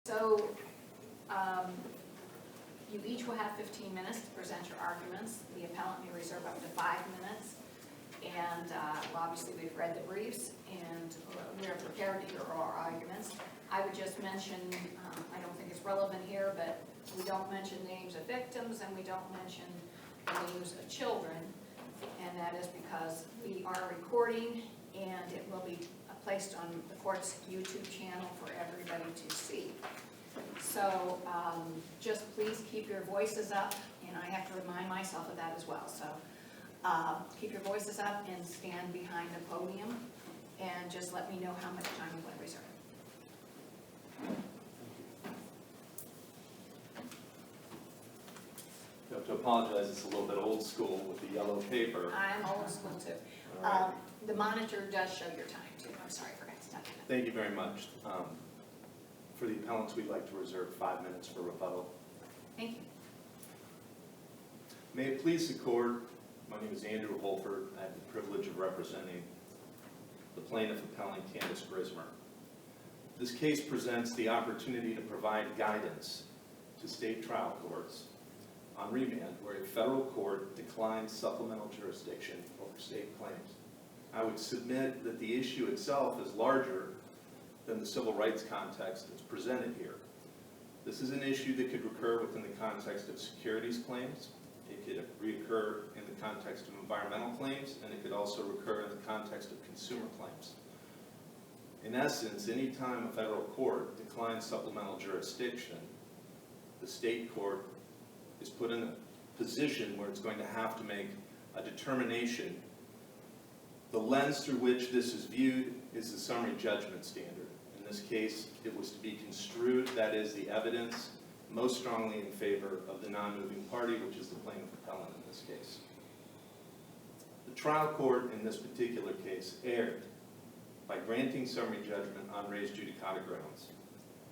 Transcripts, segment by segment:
So you each will have 15 minutes to present your arguments. The appellant may reserve up to 5 minutes. And well, obviously we've read the briefs and we are prepared to hear our arguments. I would just mention, I don't think it's relevant here, but we don't mention names of victims and we don't mention the names of children. And that is because we are recording and it will be placed on the court's YouTube channel for everybody to see. So just please keep your voices up, and I have to remind myself of that as well. So keep your voices up and stand behind the podium, and just let me know how much time you want to reserve. You have to apologize, it's a little bit old school with the yellow paper. I'm old school too. The monitor does show your time too. I'm sorry for stepping in. Thank you very much. For the appellants, we'd like to reserve 5 minutes for rebuttal. Thank you. May it please the court, my name is Andrew Holford. I have the privilege of representing the plaintiff appellant Candice Griesmar. This case presents the opportunity to provide guidance to state trial courts on remand where a federal court declines supplemental jurisdiction over state claims. I would submit that the issue itself is larger than the civil rights context that's presented here. This is an issue that could recur within the context of securities claims. It could reoccur in the context of environmental claims, and it could also recur in the context of consumer claims. In essence, any time a federal court declines supplemental jurisdiction, the state court is put in a position where it's going to have to make a determination. The lens through which this is viewed is the summary judgment standard. In this case, it was to be construed, that is, the evidence most strongly in favor of the non-moving party, which is the plaintiff appellant in this case. The trial court in this particular case erred by granting summary judgment on res judicata grounds,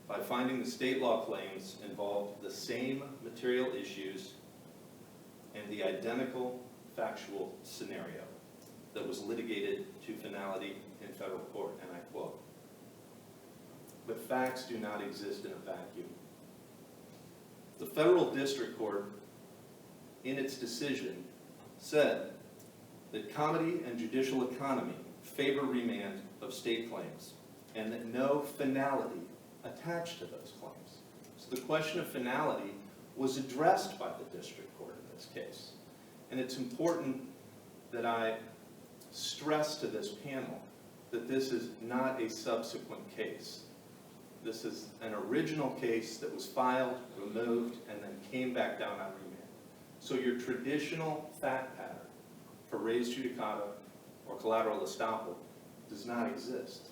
by finding the state law claims involved the same material issues and the identical factual scenario that was litigated to finality in federal court, and I quote, "But facts do not exist in a vacuum." The federal district court, in its decision, said that comity and judicial economy favor remand of state claims, and that no finality attached to those claims. So the question of finality was addressed by the district court in this case. And it's important that I stress to this panel that this is not a subsequent case. This is an original case that was filed, removed, and then came back down on remand. So your traditional fact pattern for res judicata or collateral estoppel does not exist.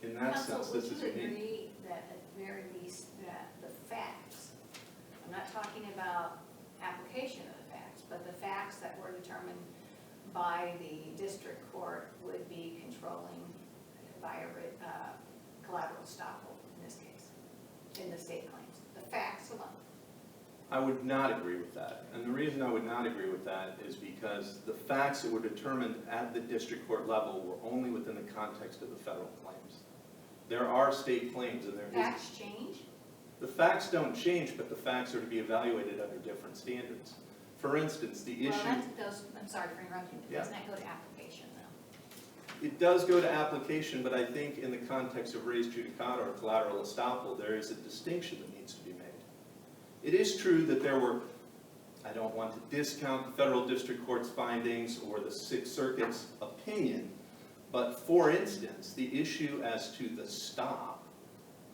In that sense, this is unique. Would you agree that at the very least that the facts, I'm not talking about application of the facts, but the facts that were determined by the district court would be controlling by a collateral estoppel in this case, in the state claims, the facts alone? I would not agree with that. And the reason I would not agree with that is because the facts that were determined at the district court level were only within the context of the federal claims. There are state claims and there is... Facts change? The facts don't change, but the facts are to be evaluated under different standards. For instance, the issue... Well, I'm sorry for interrupting, but doesn't that go to application though? It does go to application, but I think in the context of res judicata or collateral estoppel, there is a distinction that needs to be made. It is true that there were, I don't want to discount the federal district court's findings or the Sixth Circuit's opinion, but for instance, the issue as to the stop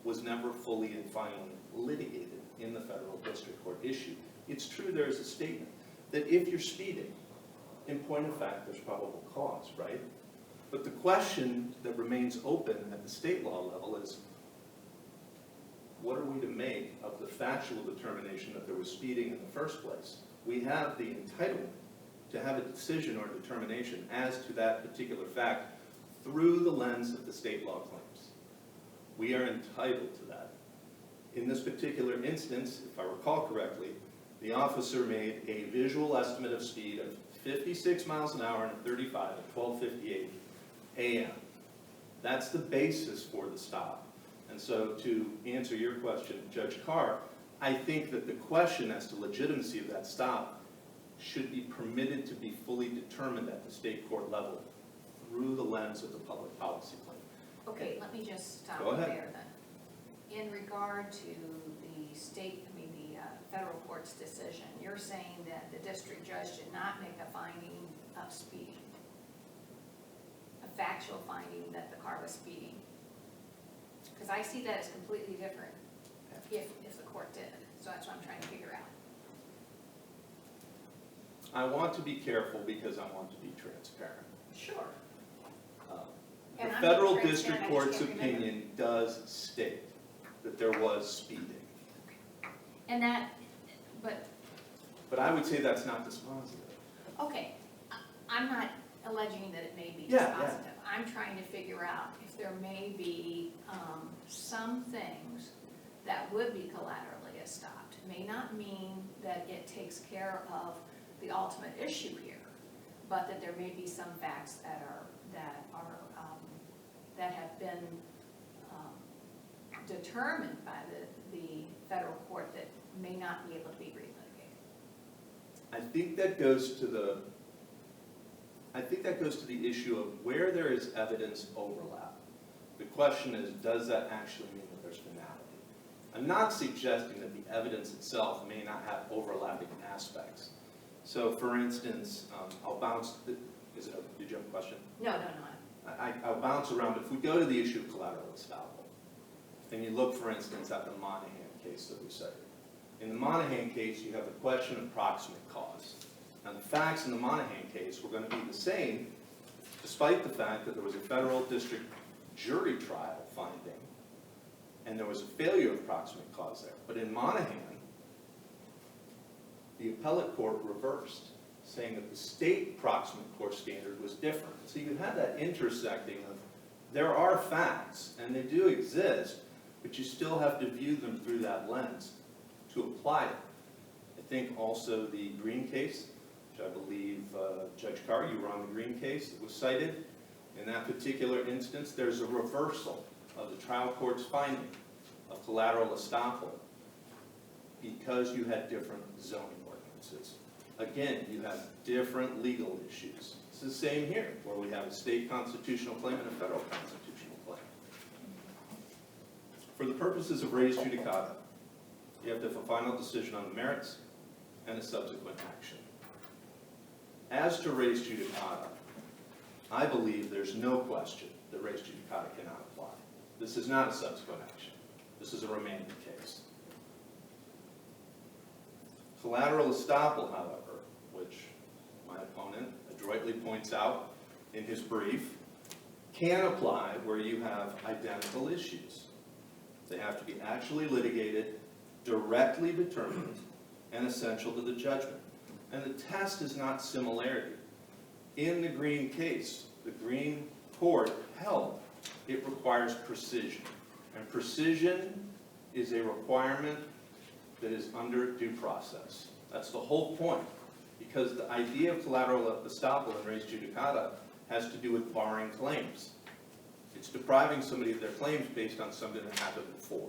was never fully and finally litigated in the federal district court issue. It's true there is a statement that if you're speeding, in point of fact, there's probable cause, right? But the question that remains open at the state law level is, what are we to make of the factual determination that there was speeding in the first place? We have the entitlement to have a decision or determination as to that particular fact through the lens of the state law claims. We are entitled to that. In this particular instance, if I recall correctly, the officer made a visual estimate of speed of 56 miles an hour and 35 at 12:58 a.m. That's the basis for the stop. And so to answer your question, Judge Carr, I think that the question as to legitimacy of that stop should be permitted to be fully determined at the state court level through the lens of the public policy claim. Okay, let me just stop Go you ahead. there then. In regard to the federal court's decision, you're saying that the district judge did not make a finding of speeding, a factual finding that the car was speeding? Because I see that as completely different if the court did. So that's what I'm trying to figure out. I want to be careful because I want to be transparent. Sure. The And I'm federal being district transparent, I court's just can't remember. opinion does state that there was speeding. And that, but, But I would say that's not dispositive. okay, I'm not alleging that it may be Yeah, dispositive. I'm trying to figure out if there may be some things that would be collaterally estopped. May not mean that it takes care of the ultimate issue here, but that there may be some facts that have been determined by the federal court that may not be able to be relitigated. I think that goes to the issue of where there is evidence overlap. The question is, does that actually mean that there's finality? I'm not suggesting that the evidence itself may not have overlapping aspects. So for instance, I'll bounce, did you have a question? No. I'll bounce around. If we go to the issue of collateral estoppel, and you look, for instance, at the Monahan case that we cited. In the Monahan case, you have the question of proximate cause. Now, the facts in the Monahan case were going to be the same, despite the fact that there was a federal district jury trial finding, and there was a failure of proximate cause there. But in Monahan, the appellate court reversed, saying that the state proximate cause standard was different. So you have that intersecting of, there are facts, and they do exist, but you still have to view them through that lens to apply it. I think also the Green case, which I believe, Judge Carr, you were on the Green case that was cited. In that particular instance, there's a reversal of the trial court's finding of collateral estoppel because you had different zoning ordinances. Again, you have different legal issues. It's the same here, where we have a state constitutional claim and a federal constitutional claim. For the purposes of res judicata, you have to have a final decision on the merits and a subsequent action. As to res judicata, I believe there's no question that res judicata cannot apply. This is not a subsequent action. This is a remanded case. Collateral estoppel, however, which my opponent adroitly points out in his brief, can apply where you have identical issues. They have to be actually litigated, directly determined, and essential to the judgment. And the test is not similarity. In the Green case, the Green court held it requires precision. And precision is a requirement that is under due process. That's the whole point. Because the idea of collateral estoppel in res judicata has to do with barring claims. It's depriving somebody of their claims based on something that happened before.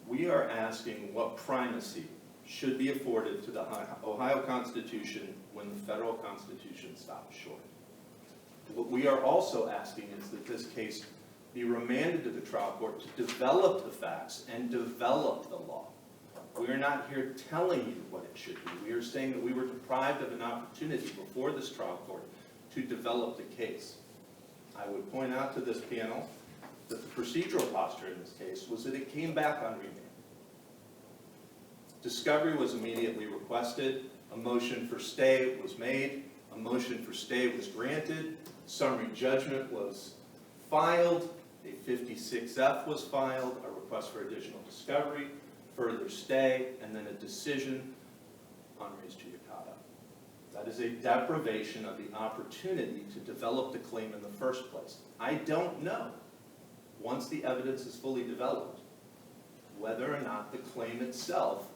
We are asking what primacy should be afforded to the Ohio Constitution when the federal Constitution stops short. What we are also asking is that this case be remanded to the trial court to develop the facts and develop the law. We are not here telling you what it should be. We are saying that we were deprived of an opportunity before this trial court to develop the case. I would point out to this panel that the procedural posture in this case was that it came back on remand. Discovery was immediately requested. A motion for stay was made. A motion for stay was granted. Summary judgment was filed. A 56F was filed, a request for additional discovery, further stay, and then a decision on res judicata. That is a deprivation of the opportunity to develop the claim in the first place. I don't know, once the evidence is fully developed, whether or not the claim itself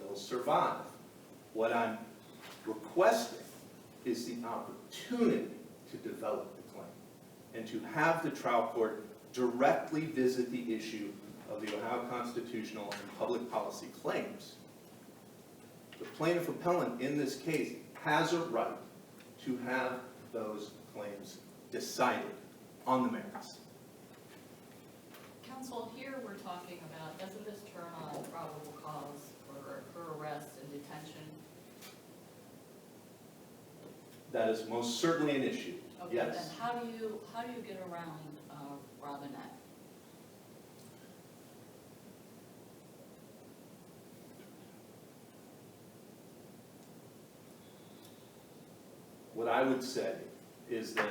will survive. What I'm requesting is the opportunity to develop the claim and to have the trial court directly visit the issue of the Ohio constitutional and public policy claims. The plaintiff appellant in this case has a right to have those claims decided on the merits. Counsel, here we're talking about, doesn't this turn on probable cause for arrest and detention? That is most certainly an issue, Okay, yes. then how do you get around Robinette? What I would say is that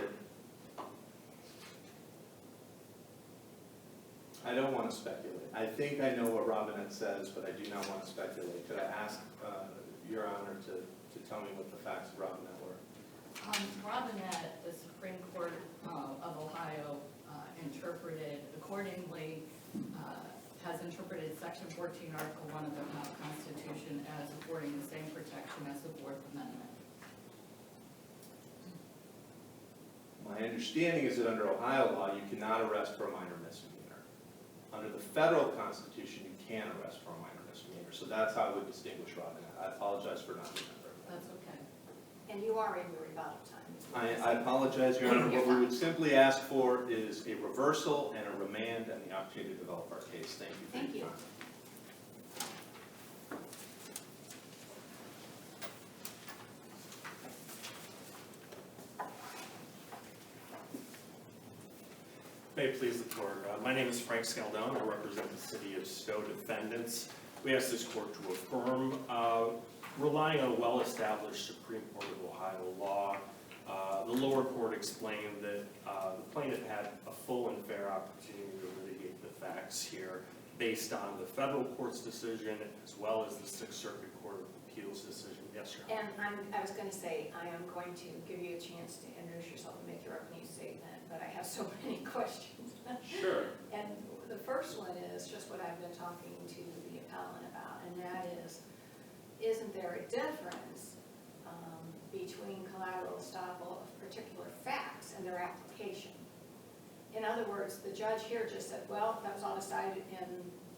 I don't want to speculate. I think I know what Robinette says, but I do not want to speculate. Could I ask Your Honor to tell me what the facts of Robinette were? Robinette, the Supreme Court of Ohio interpreted accordingly, has interpreted Section 14, Article 1 of the Ohio Constitution as affording the same protection as the Fourth Amendment. My understanding is that under Ohio law, you cannot arrest for a minor misdemeanor. Under the federal constitution, you can arrest for a minor misdemeanor. So that's how I would distinguish Robinette. I apologize for not remembering that. That's okay. And you are in your rebuttal time. I apologize, Your Honor. What we would simply ask for is a reversal and a remand and the opportunity to develop our case. Thank you for Thank your you. time. May it please the court. My name is Frank Scaldone. I represent the city of Stow defendants. We ask this court to affirm, relying on a well-established Supreme Court of Ohio law. The lower court explained that the plaintiff had a full and fair opportunity to litigate the facts here based on the federal court's decision as well as the Sixth Circuit Court of Appeals decision. Yes, Your Honor. And I was going to say, I am going to give you a chance to introduce yourself and make your opening statement, but I have so many questions. Sure. And the first one is just what I've been talking to the appellant about, and that is, isn't there a difference between collateral estoppel of particular facts and their application? In other words, the judge here just said, well, that was all decided in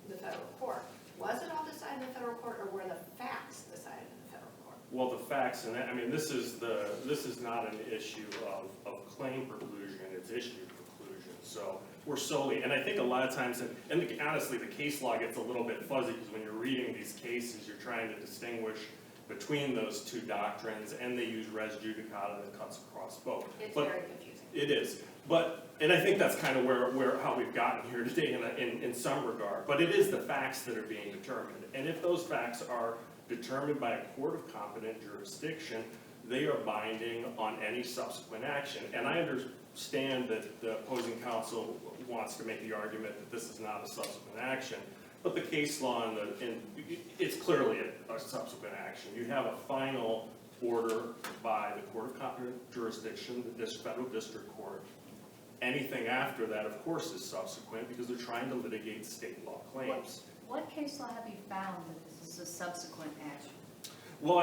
the federal court. Was it all decided in the federal court, or were the facts decided in the federal court? Well, the facts, and I mean, this is not an issue of claim preclusion, it's issue preclusion. So we're solely, and I think a lot of times, and honestly, the case law gets a little bit fuzzy because when you're reading these cases, you're trying to distinguish between those two doctrines, and they use res judicata that cuts across both. It's very confusing. It is, and I think that's kind of how we've gotten here today in some regard. But it is the facts that are being determined, and if those facts are determined by a court of competent jurisdiction, they are binding on any subsequent action. And I understand that the opposing counsel wants to make the argument that this is not a subsequent action, but the case law it's clearly a subsequent action. You have a final order by the court of competent jurisdiction, this federal district court. Anything after that, of course, is subsequent because they're trying to litigate state law claims. What case law have you found that this is a subsequent action? Well,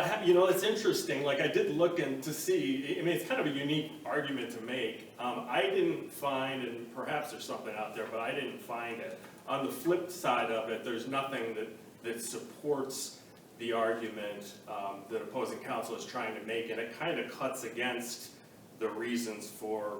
it's interesting. Like, I did look to see. I mean, it's kind of a unique argument to make. I didn't find, and perhaps there's something out there, but I didn't find it. On the flip side of it, there's nothing that supports the argument that opposing counsel is trying to make, and it kind of cuts against the reasons for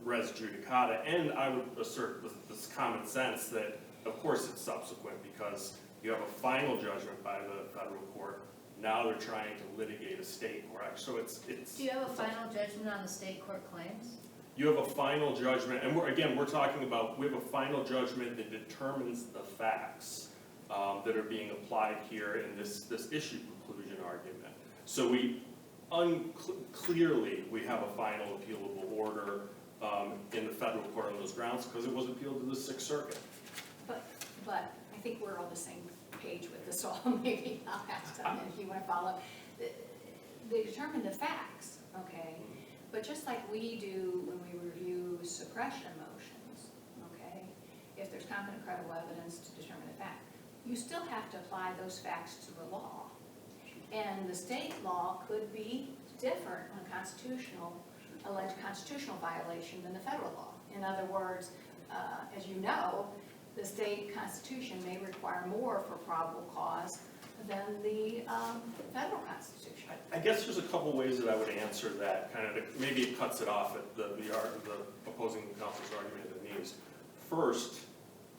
res judicata. And I would assert with this common sense that, of course, it's subsequent because you have a final judgment by the federal court. Now they're trying to litigate a state court action. So it's. Do you have a final judgment on the state court claims? You have a final judgment, and we're talking about, we have a final judgment that determines the facts that are being applied here in this issue preclusion argument. So clearly we have a final appealable order in the federal court on those grounds because it was appealed to the Sixth Circuit. But I think we're on the same page with this all. Maybe I'll ask them if you want to follow. They determine the facts, okay? But just like we do when we review suppression motions, okay? If there's competent credible evidence to determine the fact, you still have to apply those facts to the law. And the state law could be different on alleged constitutional violation than the federal law. In other words, as you know, the state constitution may require more for probable cause than the federal constitution. I guess there's a couple ways that I would answer that, kind of, maybe it cuts it off at the opposing counsel's argument at knees. First,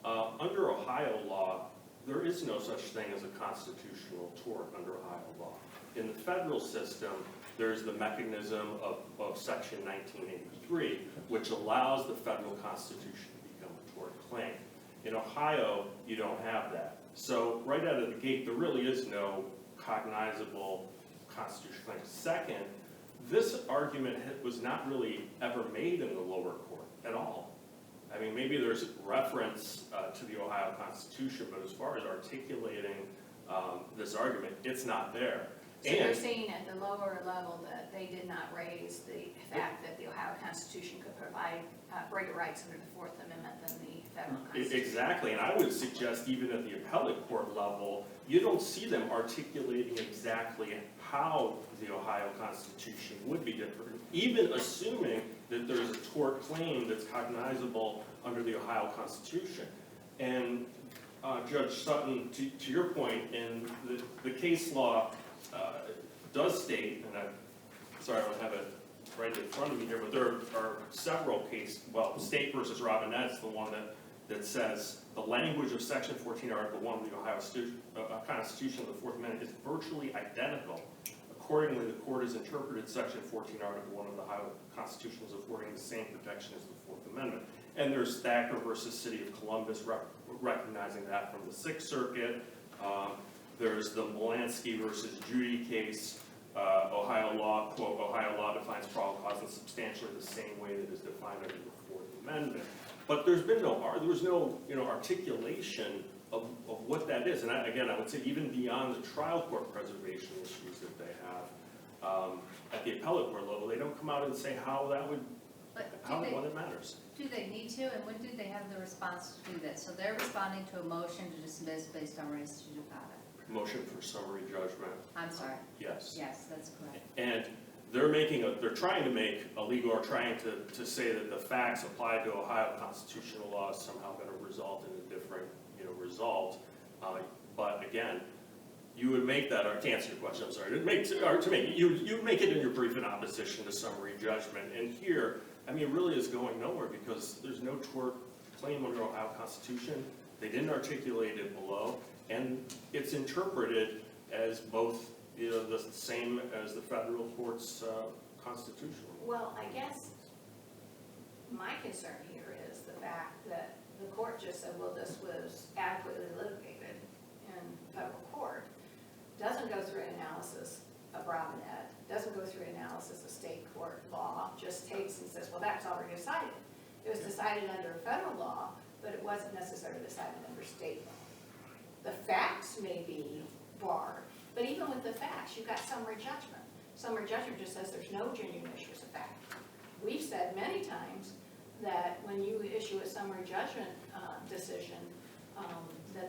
under Ohio law, there is no such thing as a constitutional tort under Ohio law. In the federal system, there's the mechanism of Section 1983, which allows the federal constitution to become a tort claim. In Ohio, you don't have that. So right out of the gate, there really is no cognizable constitutional claim. Second, this argument was not really ever made in the lower court at all. I mean, maybe there's reference to the Ohio Constitution, but as far as articulating this argument, it's not there. So you're saying at the lower level that they did not raise the fact that the Ohio Constitution could provide greater rights under the Fourth Amendment than the federal Constitution? Exactly, and I would suggest even at the appellate court level, you don't see them articulating exactly how the Ohio Constitution would be different, even assuming that there's a tort claim that's cognizable under the Ohio Constitution. And Judge Sutton, to your point, and the case law does state, and sorry I don't have it right in front of me here, but there are several cases, well, State versus Robinette's the one that says the language of Section 14, Article 1 of the Ohio Constitution of the Fourth Amendment is virtually identical. Accordingly, the court has interpreted Section 14, Article 1 of the Ohio Constitution as affording the same protection as the Fourth Amendment. And there's Thacker versus City of Columbus recognizing that from the Sixth Circuit. There's the Molansky versus Judy case. Ohio law, quote, Ohio law defines probable cause in substantially the same way that is defined under the Fourth Amendment. But there was no articulation of what that is. And I would say even beyond the trial court preservation issues that they have, at the appellate court level, they don't come out and say how that would, what it matters. Do they need to, and when do they have the response to do that? So they're responding to a motion to dismiss based on res judicata. Motion for summary judgment. I'm sorry. Yes. Yes, that's correct. And they're trying to make a legal, or trying to say that the facts applied to Ohio constitutional law is somehow going to result in a different, result. But again, you would make that, or to answer your question, I'm sorry, you would make it in your brief in opposition to summary judgment. And here, I mean, it really is going nowhere because there's no tort claim under Ohio Constitution. They didn't articulate it below. And it's interpreted as both, the same as the federal court's constitutional. Well, I guess my concern here is the fact that the court just said, well, this was adequately litigated in federal court. Doesn't go through an analysis of Robinette, doesn't go through an analysis of state court law, just takes and says, well, that's already decided. It was decided under federal law, but it wasn't necessarily decided under state law. The facts may be barred, but even with the facts, you've got summary judgment. Summary judgment just says there's no genuine issues of fact. We've said many times that when you issue a summary judgment decision,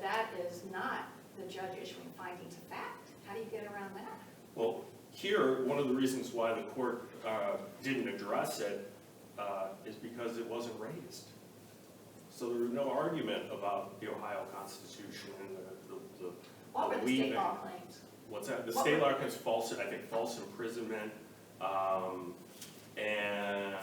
that is not the judge issuing findings of fact. How do you get around that? Well, here, one of the reasons why the court didn't address it is because it wasn't raised. So there was no argument about the Ohio Constitution and the What were the state law claims? What's that? The state law claims false imprisonment, and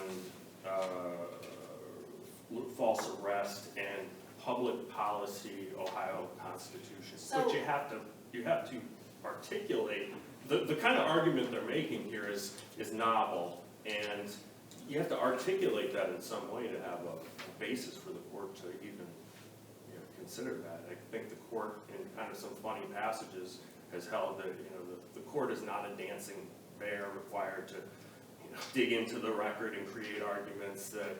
false arrest and public policy Ohio Constitution. So, but you have to articulate the kind of argument they're making here is novel, and you have to articulate that in some way to have a basis for the court to even consider that. I think the court, in kind of some funny passages, has held that the court is not a dancing bear required to dig into the record and create arguments that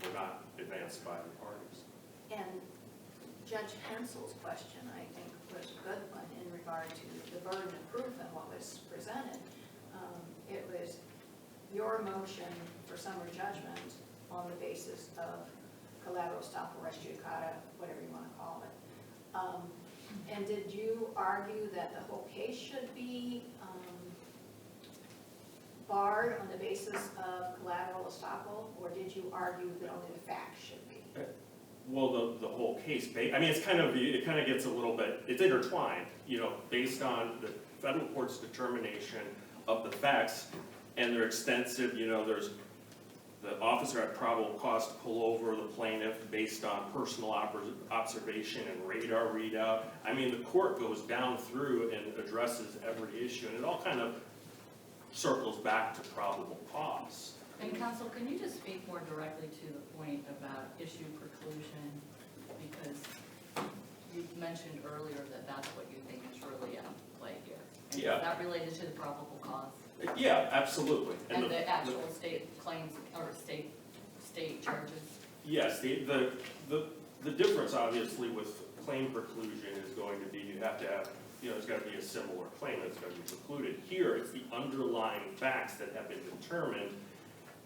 were not advanced by the parties. and Judge Hensel's question, I think, was a good one in regard to the burden of proof and what was presented. It was your motion for summary judgment on the basis of collateral estoppel, res judicata, whatever you want to call it. And did you argue that the whole case should be barred on the basis of collateral estoppel, or did you argue that only the facts should be? Well, the whole case, I mean, it kind of gets a little bit, it's intertwined, you know, based on the federal court's determination of the facts, and they're extensive, you know, there's, the officer had probable cause to pull over the plaintiff based on personal observation and radar readout. I mean, the court goes down through and addresses every issue, and it all kind of circles back to probable cause. And counsel, can you just speak more directly to the point about issue preclusion? Because you mentioned earlier that that's what you think is really at play here. And Yeah. is that related to the probable cause? Yeah, absolutely. And the actual state claims, or state charges? Yes, the difference obviously with claim preclusion is going to be you have to have, you know, there's got to be a similar claim that's going to be precluded. Here, it's the underlying facts that have been determined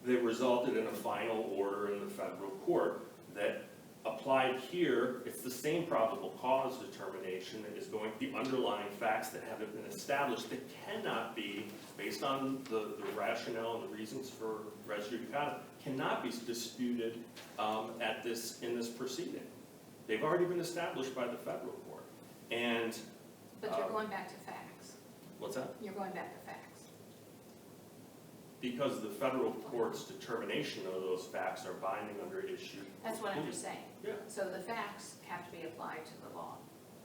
that resulted in a final order in the federal court that applied here. It's the same probable cause determination that is going to be underlying facts that haven't been established that cannot be, based on the rationale and the reasons for res judicata, cannot be disputed in this proceeding. They've already been established by the federal court. And But you're going back to facts. what's that? You're going back to facts. Because the federal court's determination of those facts are binding under issue. That's what I'm just saying. Yeah. So the facts have to be applied to the law,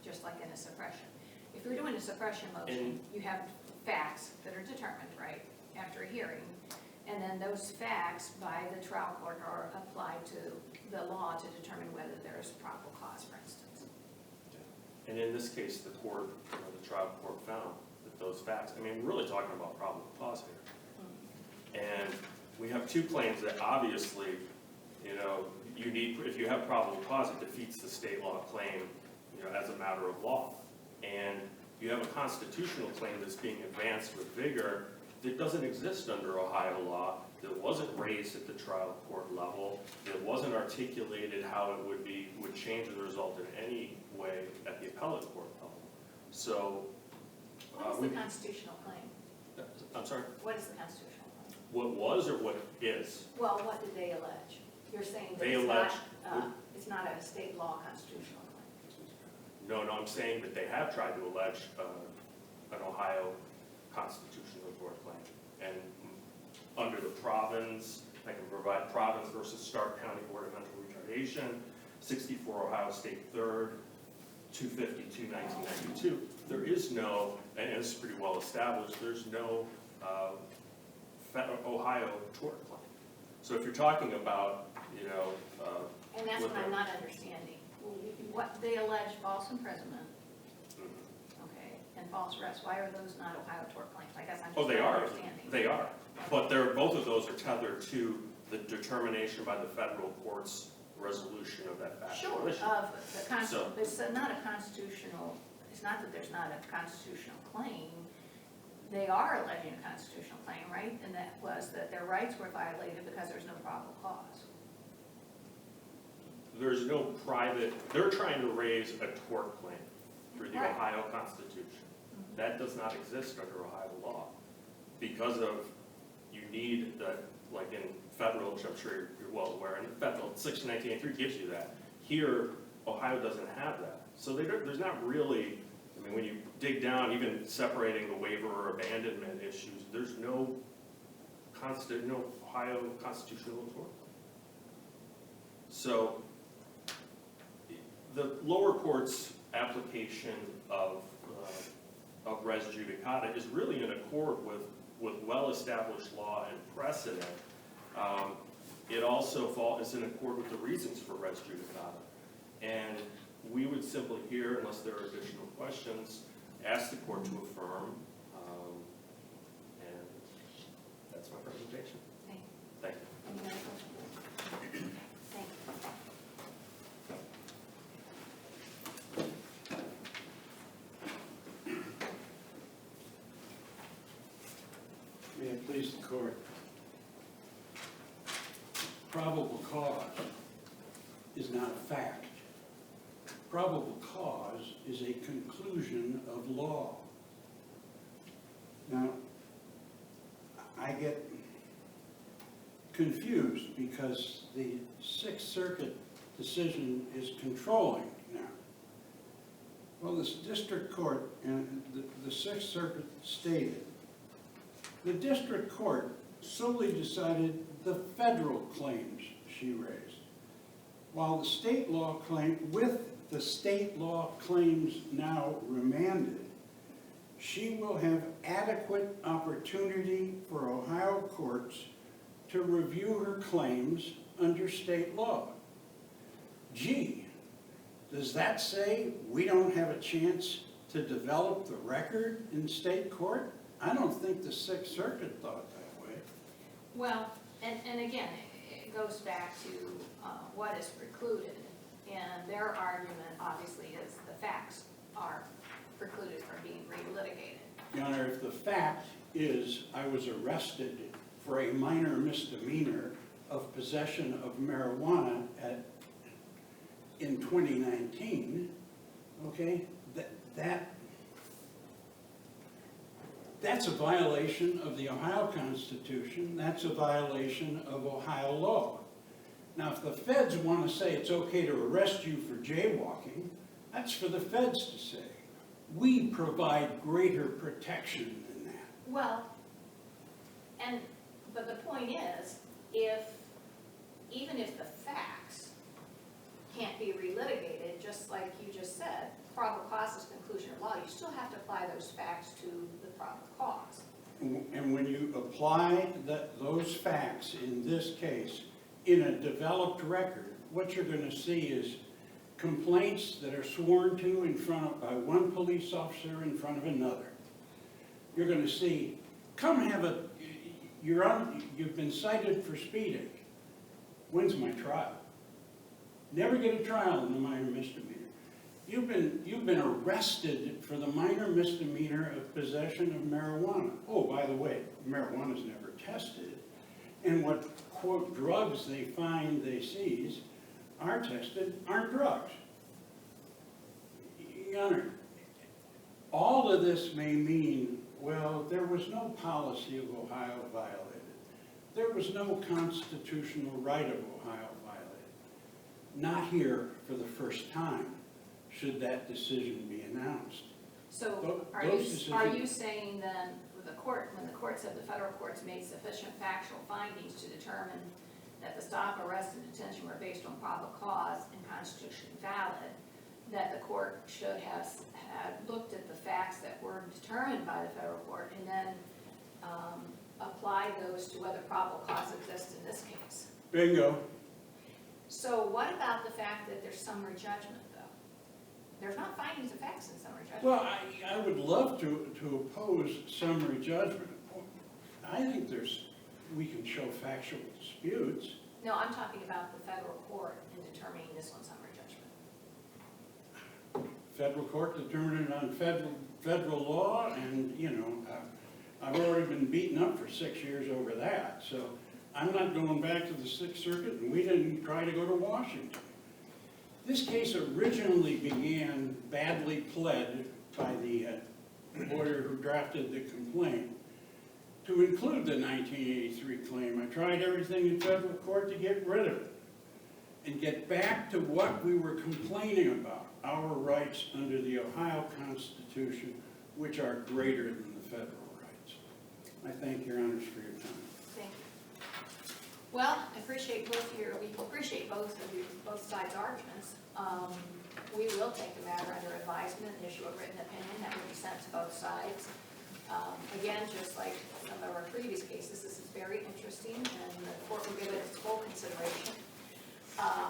just like in a suppression. If you're doing a suppression motion, you have facts that are determined, right, after a hearing, and then those facts by the trial court are applied to the law to determine whether there's probable cause, for instance. And in this case, the court, you know, the trial court found that those facts, I mean, we're really talking about probable cause here. And we have two claims that obviously, you know, you need, if you have probable cause, it defeats the state law claim, you know, as a matter of law. And you have a constitutional claim that's being advanced with vigor that doesn't exist under Ohio law, that wasn't raised at the trial court level, that wasn't articulated how it would change the result in any way at the appellate court level. So, What is the constitutional claim? I'm sorry, What is the constitutional claim? what was or what is? Well, what did they allege? You're saying that They it's not a state law constitutional claim. No, I'm saying that they have tried to allege an Ohio constitutional tort claim. And under the province, I can provide province versus Stark County Board of Mental Retardation, 64 Ohio State 3rd, 252, 1992. There is no, and it's pretty well established, there's no Ohio tort claim. So if you're talking about, you know, And that's what I'm not understanding. What, they allege false imprisonment, okay, and false arrest. Why are those not Ohio tort claims? I guess I'm oh, just they not are, understanding. they are. But both of those are tethered to the determination by the federal court's resolution of that factual Sure, issue. of the So- it's not a constitutional, it's not that there's not a constitutional claim. They are alleging a constitutional claim, right? And that was that their rights were violated because there's no probable cause. There's no private, they're trying to raise a tort claim through the Right. Ohio Constitution. That does not exist under Ohio law. Because of, you need the, like in federal, which I'm sure you're well aware, and federal, Section 1983 gives you that. Here, Ohio doesn't have that. So there's not really, I mean, when you dig down, even separating the waiver or abandonment issues, there's no Ohio constitutional tort. So, the lower court's application of res judicata is really in accord with well-established law and precedent. It also is in accord with the reasons for res judicata. And we would simply here, unless there are additional questions, ask the court to affirm. And that's my presentation. Thank you. Thank you. Any other questions? Thank you. May it please the court. Probable cause is not a fact. Probable cause is a conclusion of law. Now, I get confused because the Sixth Circuit decision is controlling now. Well, this district court and the Sixth Circuit stated, the district court solely decided the federal claims she raised, while the state law claim, with the state law claims now remanded, she will have adequate opportunity for Ohio courts to review her claims under state law. Gee, does that say we don't have a chance to develop the record in state court? I don't think the Sixth Circuit thought that way. Well, and again, it goes back to what is precluded, and their argument obviously is the facts are precluded from being relitigated. Your Honor, if the fact is I was arrested for a minor misdemeanor of possession of marijuana in 2019, okay, that's a violation of the Ohio Constitution. That's a violation of Ohio law. Now, if the feds want to say it's okay to arrest you for jaywalking, that's for the feds to say. We provide greater protection than that. Well, but the point is, even if the facts can't be relitigated, just like you just said, probable cause is conclusion of law, you still have to apply those facts to the probable cause. And when you apply those facts in this case in a developed record, what you're going to see is complaints that are sworn to by one police officer in front of another. You're going to see, you've been cited for speeding. When's my trial? Never get a trial in the minor misdemeanor. You've been arrested for the minor misdemeanor of possession of marijuana. Oh, by the way, marijuana's never tested. And what, quote, drugs they seize are tested aren't drugs. Your Honor, all of this may mean, well, there was no policy of Ohio violated. There was no constitutional right of Ohio violated. Not here for the first time should that decision be announced. So are you saying then, when the court said the federal courts made sufficient factual findings to determine that the stop, arrest, and detention were based on probable cause and constitutionally valid, that the court should have looked at the facts that were determined by the federal court and then applied those to whether probable cause exists in this case? Bingo. So what about the fact that there's summary judgment, though? There's not findings of facts in summary judgment. Well, I would love to oppose summary judgment. I think we can show factual disputes. No, I'm talking about the federal court in determining this on summary judgment. Federal court determined it on federal law, and, I've already been beaten up for 6 years over that, so I'm not going back to the Sixth Circuit, and we didn't try to go to Washington. This case originally began badly pled by the lawyer who drafted the complaint to include the 1983 claim. I tried everything in federal court to get rid of it and get back to what we were complaining about, our rights under the Ohio Constitution, which are greater than the federal rights. I thank your honors for your time. Thank you. Well, we appreciate both both sides' arguments. We will take the matter under advisement and issue a written opinion that will be sent to both sides. Again, just like some of our previous cases, this is very interesting, and the court will give it its full consideration.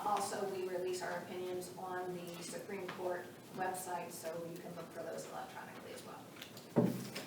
Also, we release our opinions on the Supreme Court website, so you can look for those electronically as well.